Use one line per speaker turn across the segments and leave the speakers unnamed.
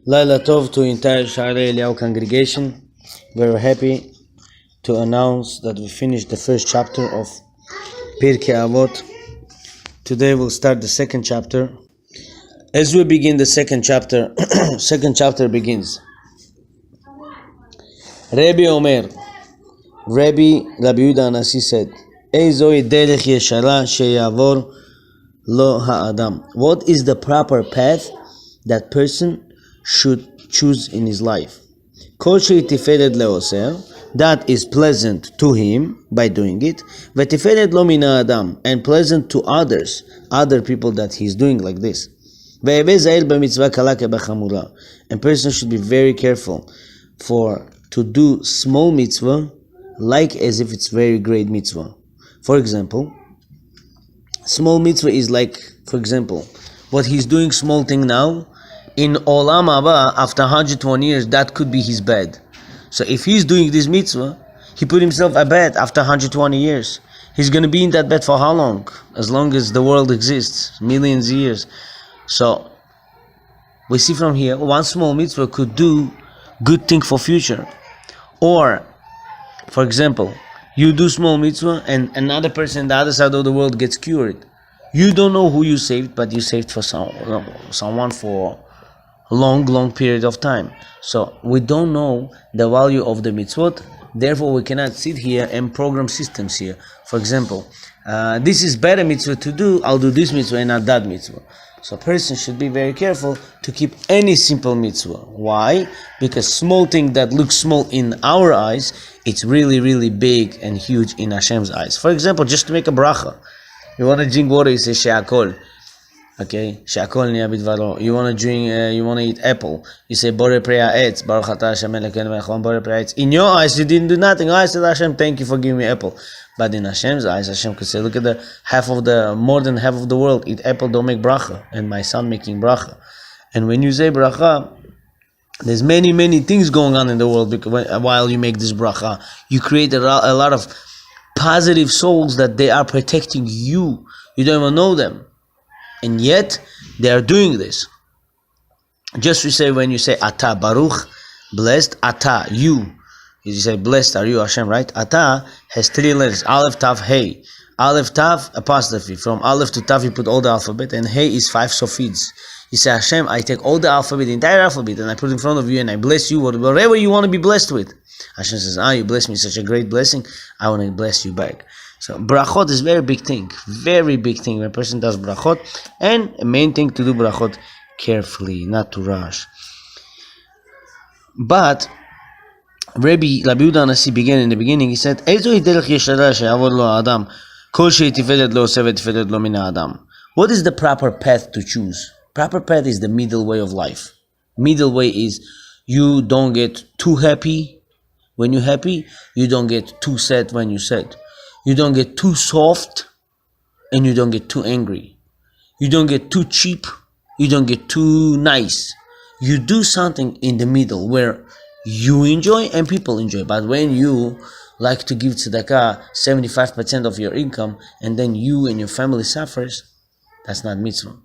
Laila Tov to entire Sha'arei Eliyahu congregation. Very happy to announce that we finished the first chapter of Pirkei Avot. Today we'll start the second chapter. As we begin the second chapter, second chapter begins. Rabbi Omer, Rabbi Yehuda Anasi said, Eizoi derech yeshara sheyavor lo ha'adam. What is the proper path that person should choose in his life? Kol she'tiferet leoser, that is pleasant to him by doing it, v'tiferet lo min ha'adam, and pleasant to others, other people that he's doing like this. Ve'eveh zahir b'mitzvah kala kebachamura, and person should be very careful to do small mitzvah like as if it's very great mitzvah. For example, small mitzvah is like, for example, what he's doing small thing now, in Olam Haba, after 120 years, that could be his bed. So if he's doing this mitzvah, he put himself a bed after 120 years. He's going to be in that bed for how long? As long as the world exists, millions of years. So we see from here, one small mitzvah could do good thing for future. Or, for example, you do small mitzvah and another person on the other side of the world gets cured. You don't know who you saved, but you saved for someone for a long period of time. So we don't know the value of the mitzvot, therefore we cannot sit here and program systems here. For example, this is better mitzvah to do, I'll do this mitzvah and not that mitzvah. So a person should be very careful to keep any simple mitzvah. Why? Because small thing that looks small in our eyes, it's really big and huge in Hashem's eyes. For example, just to make a bracha. You want to drink water, you say she'akol. Okay, she'akol niya bidvaro. You want to drink, you want to eat apple. You say borei prei ha'etz, baruch atah Hashem Elokeinu melech haolam borei prei ha'etz. In your eyes, you didn't do nothing. I said, Hashem, thank you for giving me apple. But in Hashem's eyes, Hashem could say, look at more than half of the world eat apple, don't make bracha. And my son making bracha. And when you say bracha, there's many things going on in the world while you make this bracha. You create a lot of positive souls that they are protecting you. You don't even know them. And yet, they are doing this. Just to say, when you say Ata Baruch, blessed, Ata, you. You say, blessed are you, Hashem, right? Ata has 3 letters, Aleph, Tav, Hey. Aleph, Tav, apostrophe. From Aleph to Tav, you put all the alphabet, and Hey is 5 sophids. You say, Hashem, I take all the alphabet, the entire alphabet, and I put it in front of you, and I bless you, whatever you want to be blessed with. Hashem says, you bless me, such a great blessing, I want to bless you back. So, brachot is very big thing when a person does brachot, and a main thing to do brachot carefully, not to rush. But Rabbi Yehuda Anasi began in the beginning, he said, what is the proper path to choose? Proper path is the middle way of life. Middle way is you don't get too happy when you're happy, you don't get too sad when you're sad. You don't get too soft, and you don't get too angry. You don't get too cheap, you don't get too nice. You do something in the middle where you enjoy and people enjoy. But when you like to give tzedakah 75% of your income, and then you and your family suffers, that's not mitzvah.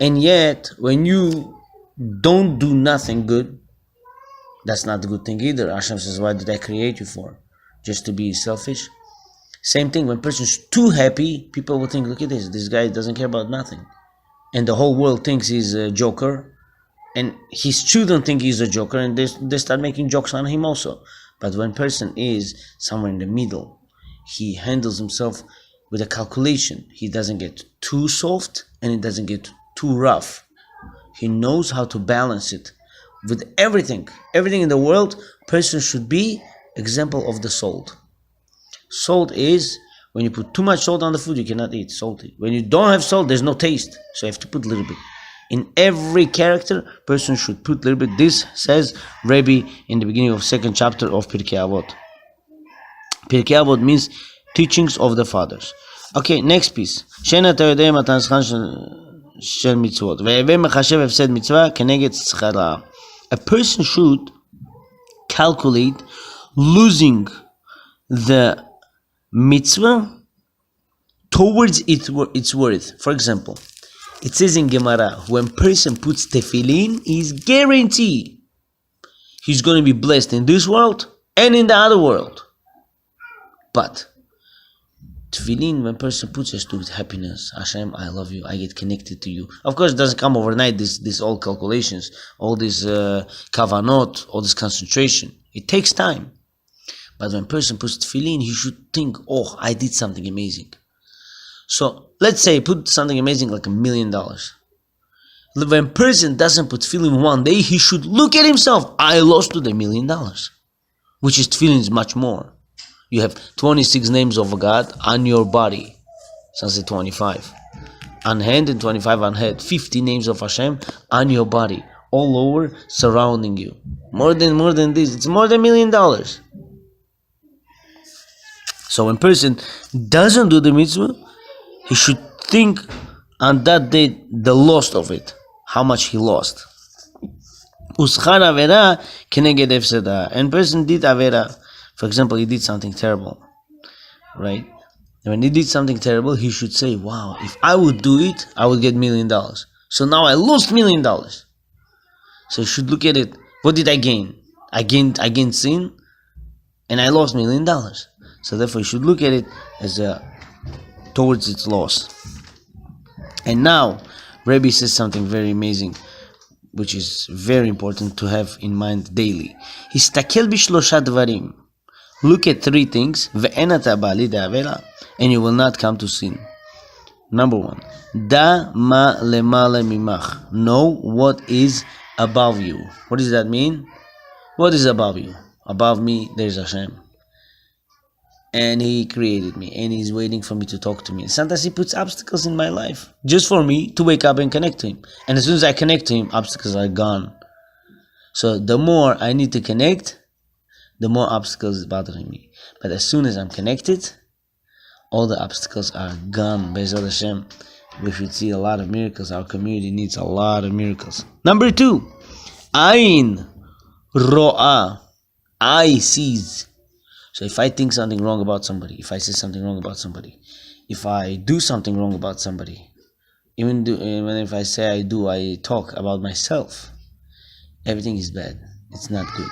And yet, when you don't do nothing good, that's not a good thing either. Hashem says, why did I create you for? Just to be selfish? Same thing, when a person's too happy, people will think, look at this guy doesn't care about nothing. And the whole world thinks he's a joker. And his children think he's a joker, and they start making jokes on him also. But when a person is somewhere in the middle, he handles himself with a calculation. He doesn't get too soft, and he doesn't get too rough. He knows how to balance it. With everything in the world, person should be example of the salt. Salt is, when you put too much salt on the food, you cannot eat salty. When you don't have salt, there's no taste. So you have to put a little bit. In every character, person should put a little bit. This says Rabbi in the beginning of 2nd chapter of Pirkei Avot. Pirkei Avot means teachings of the fathers. Okay, next piece. A person should calculate losing the mitzvah towards its worth. For example, It says in Gemara, when person puts tefillin, he's guaranteed he's going to be blessed in this world and in the other world. But tefillin, when person puts, has to do with happiness. Hashem, I love you. I get connected to you. Of course, it doesn't come overnight. This all calculations, all this kavanot, all this concentration. It takes time. But when person puts tefillin, he should think, oh, I did something amazing. So let's say put something amazing like $1 million. When person doesn't put tefillin one day, he should look at himself. I lost to the $1 million, which is tefillin is much more. You have 26 names of God on your body. Some say 25. On hand and 25 on head. 50 names of Hashem on your body. All over, surrounding you. More than this. It's more than $1 million. So when person doesn't do the mitzvah, he should think on that day the loss of it. How much he lost. Uschar avera keneged hefseda. And person did avera. For example, he did something terrible, right? And when he did something terrible, he should say, wow, if I would do it, I would get $1 million. So now I lost $1 million. So you should look at it. What did I gain? I gained sin, and I lost $1 million. So therefore, you should look at it as towards its loss. And now, Rabbi says something very amazing, which is very important to have in mind daily. Histakel bishlosha dvarim. Look at 3 things, and you will not come to sin. Number 1, da ma lemala mimach. Know what is above you. What does that mean? What is above you? Above me, there's Hashem. And He created me, and He's waiting for me to talk to me. And sometimes He puts obstacles in my life, just for me to wake up and connect to Him. And as soon as I connect to Him, obstacles are gone. So the more I need to connect, the more obstacles is bothering me. But as soon as I'm connected, all the obstacles are gone. Be'ezrat Hashem, we should see a lot of miracles. Our community needs a lot of miracles. Number 2, ayin ro'ah. Eye sees. So if I think something wrong about somebody, if I say something wrong about somebody, if I do something wrong about somebody, even if I say I talk about myself, everything is bad. It's not good.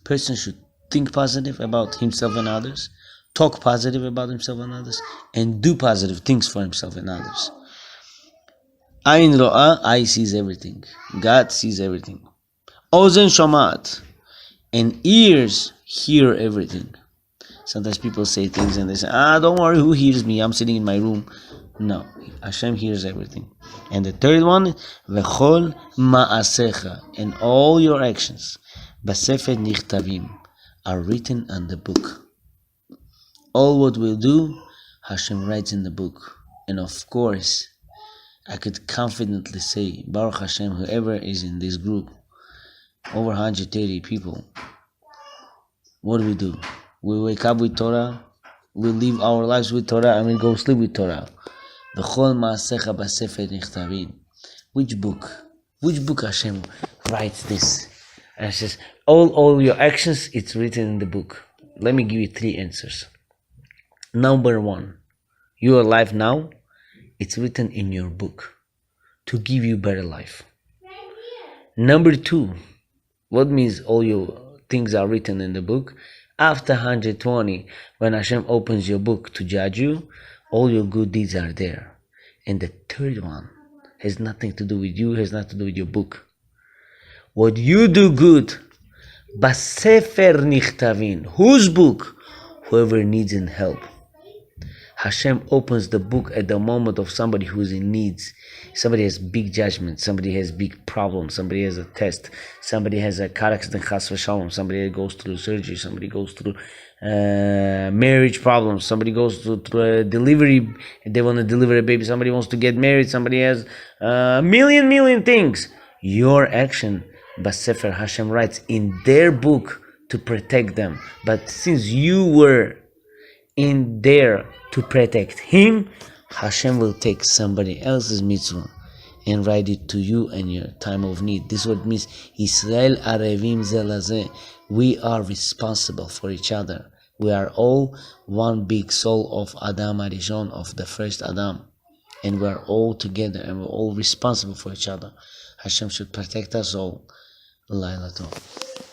Person should think positive about himself and others, talk positive about himself and others, and do positive things for himself and others. Ayin ro'ah, eye sees everything. God sees everything. Ozen shomat, and ears hear everything. Sometimes people say things and they say, don't worry, who hears me? I'm sitting in my room. No, Hashem hears everything. And the third one, v'chol ma'asecha, and all your actions, b'sefer nichtavim, are written on the book. All what we'll do, Hashem writes in the book. And of course, I could confidently say, Baruch Hashem, whoever is in this group, over 130 people, what do? We wake up with Torah, we live our lives with Torah, and we go sleep with Torah. V'chol ma'asecha b'sefer nichtavim. Which book Hashem writes this? And it says, all your actions, it's written in the book. Let me give you 3 answers. Number 1, your life now, it's written in your book to give you better life. Number 2, what means all your things are written in the book? After 120, when Hashem opens your book to judge you, all your good deeds are there. And the third one has nothing to do with you, has nothing to do with your book. What you do good, b'sefer nichtavin. Whose book? Whoever needs in help. Hashem opens the book at the moment of somebody who's in needs. Somebody has big judgment, somebody has big problems, somebody has a test, somebody has a car accident, chas v'shalom, somebody goes through surgery, somebody goes through marriage problems, somebody goes through a delivery, they want to deliver a baby, somebody wants to get married, somebody has a million things. Your action, B'Sefer, Hashem writes in their book to protect them. But since you were in there to protect him, Hashem will take somebody else's mitzvah and write it to you in your time of need. This is what it means. Israel arevim ze lazeh. We are responsible for each other. We are all one big soul of Adam Arishon, of the first Adam. and we are all together and we're all responsible for each other. Hashem should protect us all. Laila Tov.